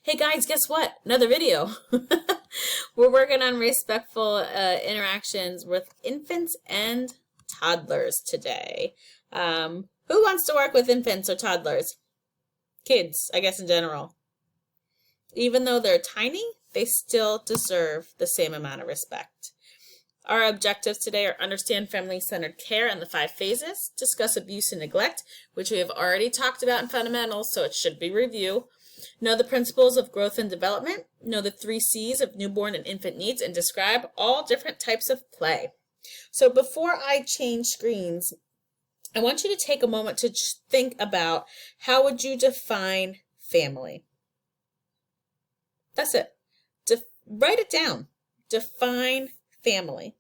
Hey guys, guess what? Another video. We're working on respectful interactions with infants and toddlers today. Who wants to work with infants or toddlers? Kids, I guess in general. Even though they're tiny, they still deserve the same amount of respect. Our objectives today are understand family-centered care and the 5 phases, discuss abuse and neglect, which we have already talked about in fundamentals, so it should be review. Know the principles of growth and development, know the 3 C's of newborn and infant needs, and describe all different types of play. So before I change screens, I want you to take a moment to think about how would you define family. That's it. Write it down. Define family.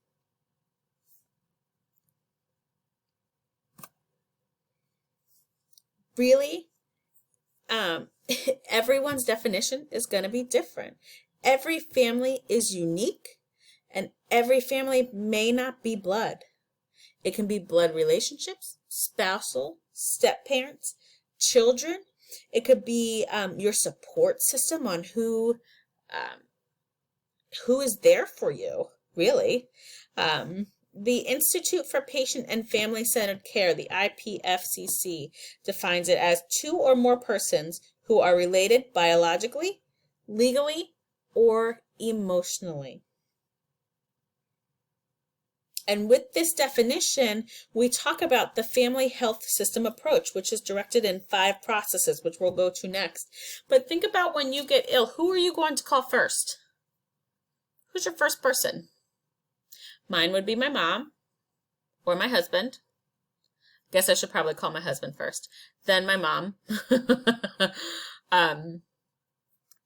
Really? Everyone's definition is going to be different. Every family is unique, and every family may not be blood. It can be blood relationships, spousal, step-parents, children. It could be your support system on who is there for you, really. The Institute for Patient and Family-Centered Care, the IPFCC, defines it as 2 or more persons who are related biologically, legally, or emotionally. And with this definition, we talk about the family health system approach, which is directed in 5 processes, which we'll go to next. But think about when you get ill, who are you going to call first? Who's your first person? Mine would be my mom or my husband. Guess I should probably call my husband first, then my mom.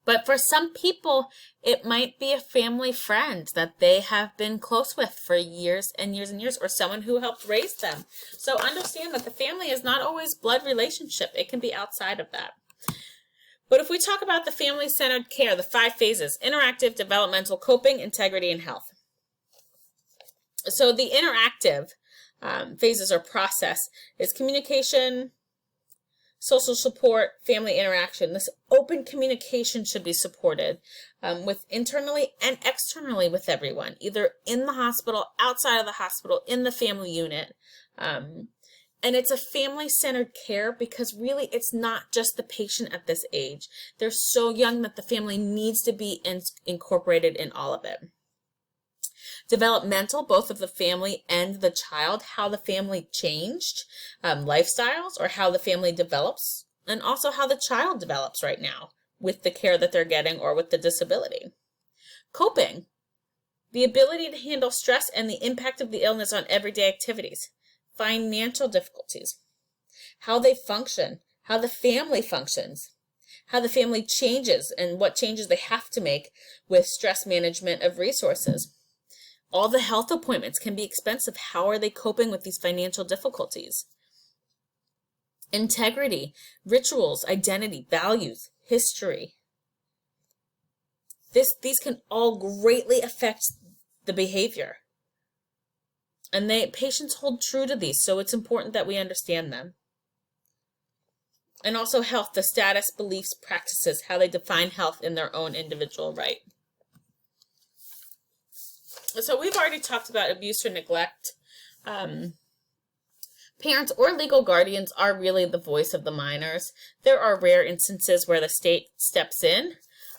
But for some people, it might be a family friend that they have been close with for years and years and years, or someone who helped raise them. So understand that the family is not always blood relationship. It can be outside of that. But if we talk about the family-centered care, the 5 phases: interactive, developmental, coping, integrity, and health. So the interactive phases or process is communication, social support, family interaction. This open communication should be supported with internally and externally with everyone, either in the hospital, outside of the hospital, in the family unit. And it's a family-centered care because really it's not just the patient at this age. They're so young that the family needs to be incorporated in all of it. Developmental, both of the family and the child, how the family changed, lifestyles, or how the family develops, and also how the child develops right now with the care that they're getting or with the disability. Coping, the ability to handle stress and the impact of the illness on everyday activities. Financial difficulties, how they function, how the family functions, how the family changes and what changes they have to make with stress management of resources. All the health appointments can be expensive. How are they coping with these financial difficulties? Integrity, rituals, identity, values, history. These can all greatly affect the behavior. And patients hold true to these, so it's important that we understand them. And also health, the status, beliefs, practices, how they define health in their own individual right. So we've already talked about abuse or neglect. Parents or legal guardians are really the voice of the minors. There are rare instances where the state steps in,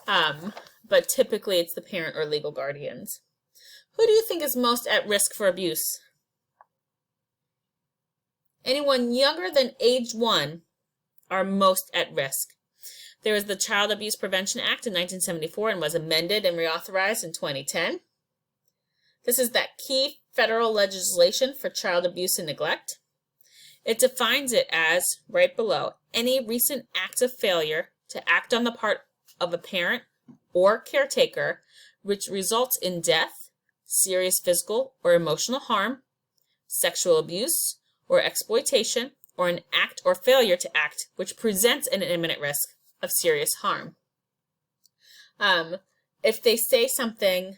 but typically it's the parent or legal guardians. Who do you think is most at risk for abuse? Anyone younger than age 1 are most at risk. There was the Child Abuse Prevention Act in 1974 and was amended and reauthorized in 2010. This is that key federal legislation for child abuse and neglect. It defines it as, right below, any recent acts of failure to act on the part of a parent or caretaker which results in death, serious physical or emotional harm, sexual abuse or exploitation, or an act or failure to act which presents an imminent risk of serious harm. If they say something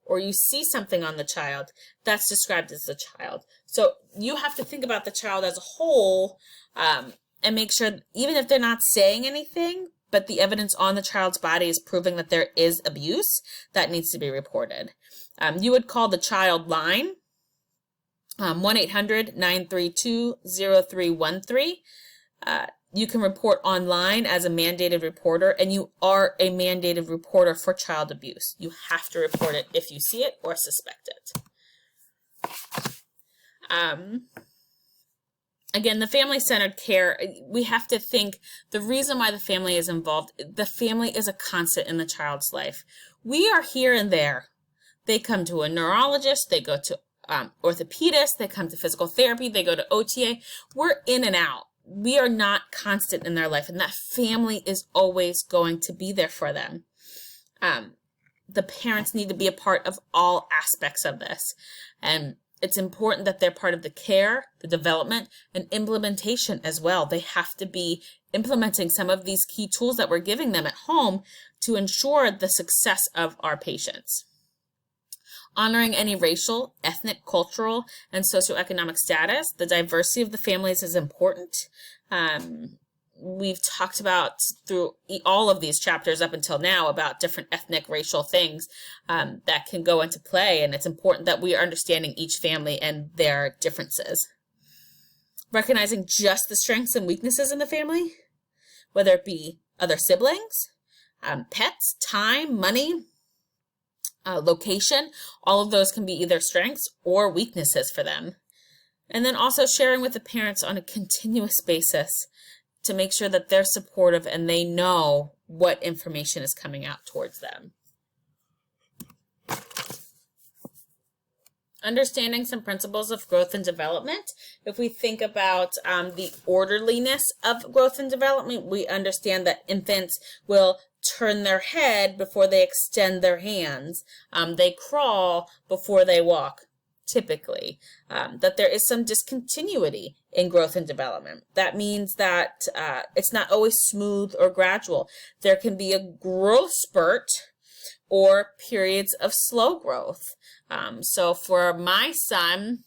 or you see something on the child, that's described as the child. So you have to think about the child as a whole and make sure, even if they're not saying anything, but the evidence on the child's body is proving that there is abuse, that needs to be reported. You would call the child line, 1-800-932-0313. You can report online as a mandated reporter, and you are a mandated reporter for child abuse. You have to report it if you see it or suspect it. Again, the family-centered care, we have to think the reason why the family is involved, the family is a constant in the child's life. We are here and there. They come to a neurologist, they go to orthopedist, they come to physical therapy, they go to OTA. We're in and out. We are not constant in their life, and that family is always going to be there for them. The parents need to be a part of all aspects of this, and it's important that they're part of the care, the development, and implementation as well. They have to be implementing some of these key tools that we're giving them at home to ensure the success of our patients. Honoring any racial, ethnic, cultural, and socioeconomic status. The diversity of the families is important. We've talked about through all of these chapters up until now about different ethnic, racial things that can go into play, and it's important that we are understanding each family and their differences. Recognizing just the strengths and weaknesses in the family, whether it be other siblings, pets, time, money, location, all of those can be either strengths or weaknesses for them. And then also sharing with the parents on a continuous basis to make sure that they're supportive and they know what information is coming out towards them. Understanding some principles of growth and development. If we think about the orderliness of growth and development, we understand that infants will turn their head before they extend their hands. They crawl before they walk, typically. That there is some discontinuity in growth and development. That means that it's not always smooth or gradual. There can be a growth spurt or periods of slow growth. So for my son,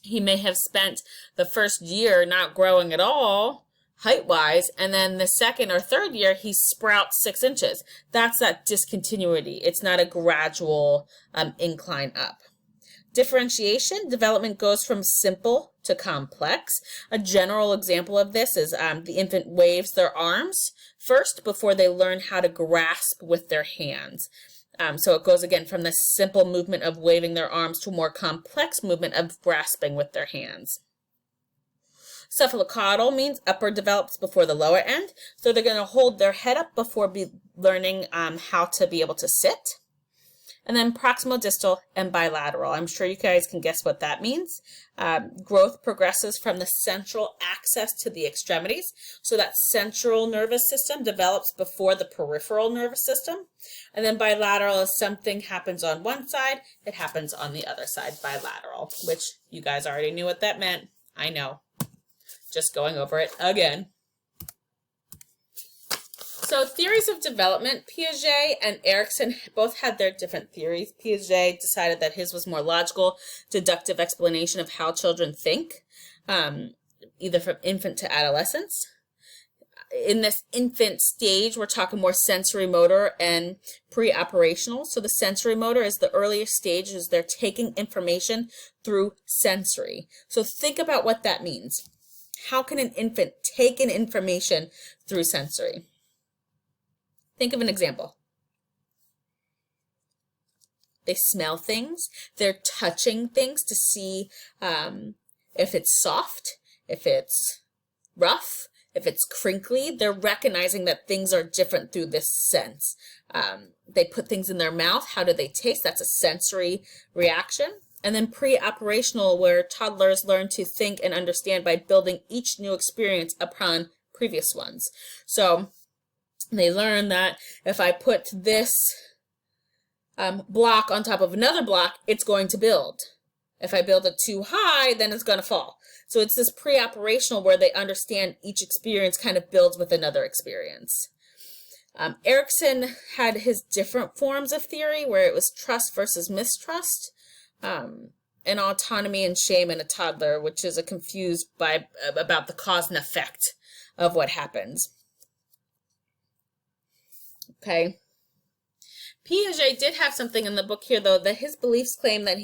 he may have spent the first year not growing at all, height-wise, and then the second or third year, he sprouts 6 inches. That's that discontinuity. It's not a gradual incline up. Differentiation, development goes from simple to complex. A general example of this is the infant waves their arms first before they learn how to grasp with their hands. So it goes again from the simple movement of waving their arms to a more complex movement of grasping with their hands. Cephalocaudal means upper develops before the lower end. So they're going to hold their head up before learning how to be able to sit. And then proximal, distal, and bilateral. I'm sure you guys can guess what that means. Growth progresses from the central axis to the extremities. So that central nervous system develops before the peripheral nervous system. And then bilateral is something happens on one side, it happens on the other side, bilateral, which you guys already knew what that meant. I know. Just going over it again. So theories of development, Piaget and Erikson both had their different theories. Piaget decided that his was more logical, deductive explanation of how children think, either from infant to adolescence. In this infant stage, we're talking more sensory motor and pre-operational. So the sensory motor is the earliest stage, is they're taking information through sensory. So think about what that means. How can an infant take in information through sensory? Think of an example. They smell things. They're touching things to see if it's soft, if it's rough, if it's crinkly. They're recognizing that things are different through this sense. They put things in their mouth. How do they taste? That's a sensory reaction. And then pre-operational, where toddlers learn to think and understand by building each new experience upon previous ones. So they learn that if I put this block on top of another block, it's going to build. If I build it too high, then it's going to fall. So it's this pre-operational where they understand each experience kind of builds with another experience. Erikson had his different forms of theory where it was trust versus mistrust, and autonomy and shame in a toddler, which is confused about the cause and effect of what happens. okay? Piaget did have something in the book here, though, that his beliefs claim that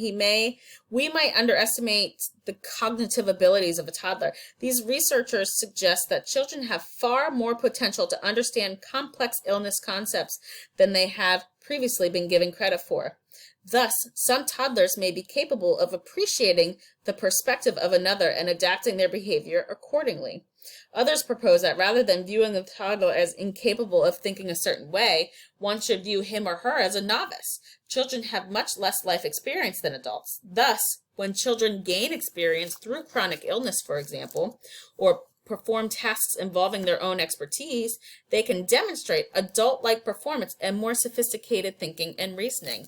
we might underestimate the cognitive abilities of a toddler. These researchers suggest that children have far more potential to understand complex illness concepts than they have previously been given credit for. Thus, some toddlers may be capable of appreciating the perspective of another and adapting their behavior accordingly. Others propose that rather than viewing the toddler as incapable of thinking a certain way, one should view him or her as a novice. Children have much less life experience than adults. Thus, when children gain experience through chronic illness, for example, or perform tasks involving their own expertise, they can demonstrate adult-like performance and more sophisticated thinking and reasoning.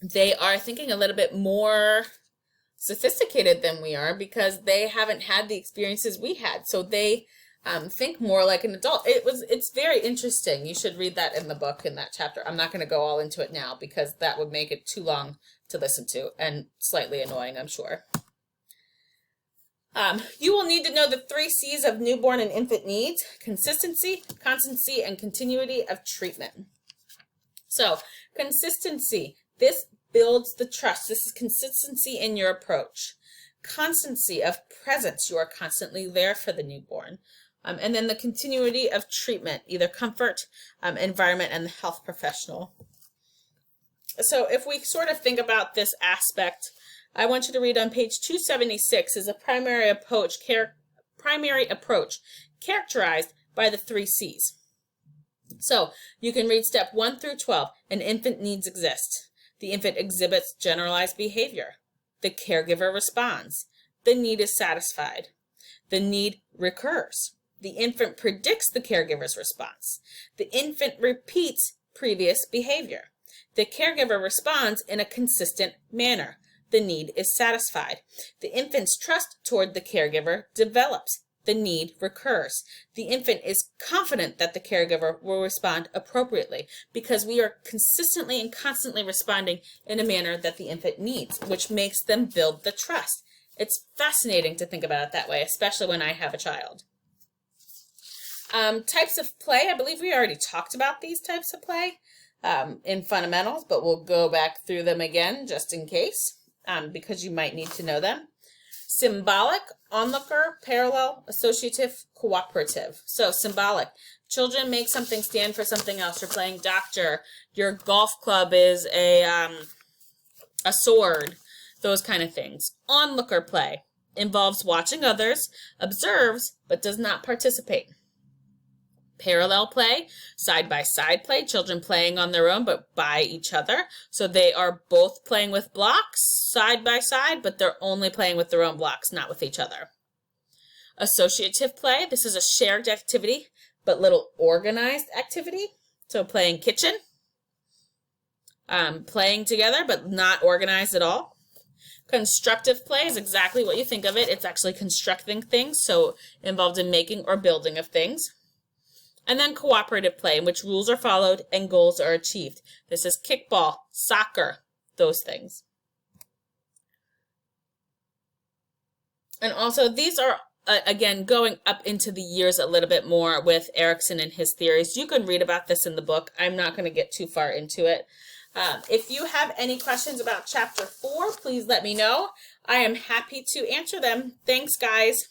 They are thinking a little bit more sophisticated than we are because they haven't had the experiences we had, so they think more like an adult. It's very interesting. You should read that in the book, in that chapter. I'm not going to go all into it now because that would make it too long to listen to and slightly annoying, I'm sure. You will need to know the 3 C's of newborn and infant needs: consistency, constancy, and continuity of treatment. So, consistency. This builds the trust. This is consistency in your approach. Constancy of presence. You are constantly there for the newborn. And then the continuity of treatment, either comfort, environment, and the health professional. So if we sort of think about this aspect, I want you to read on page 276 is a primary approach characterized by the 3 C's. So you can read step 1 through 12. An infant needs exist. The infant exhibits generalized behavior. The caregiver responds. The need is satisfied. The need recurs. The infant predicts the caregiver's response. The infant repeats previous behavior. The caregiver responds in a consistent manner. The need is satisfied. The infant's trust toward the caregiver develops. The need recurs. The infant is confident that the caregiver will respond appropriately because we are consistently and constantly responding in a manner that the infant needs, which makes them build the trust. It's fascinating to think about it that way, especially when I have a child. Types of play. I believe we already talked about these types of play in fundamentals, but we'll go back through them again just in case, because you might need to know them. Symbolic, onlooker, parallel, associative, cooperative. So symbolic. Children make something stand for something else. You're playing doctor. Your golf club is a sword. Those kind of things. Onlooker play involves watching others, observes, but does not participate. Parallel play, side-by-side play, children playing on their own but by each other. So they are both playing with blocks side-by-side, but they're only playing with their own blocks, not with each other. Associative play, this is a shared activity, but little organized activity. So playing kitchen, playing together, but not organized at all. Constructive play is exactly what you think of it. It's actually constructing things, so involved in making or building of things. And then cooperative play, in which rules are followed and goals are achieved. This is kickball, soccer, those things. And also these are, again, going up into the years a little bit more with Erikson and his theories. You can read about this in the book. I'm not going to get too far into it. If you have any questions about chapter 4, please let me know. I am happy to answer them. Thanks, guys.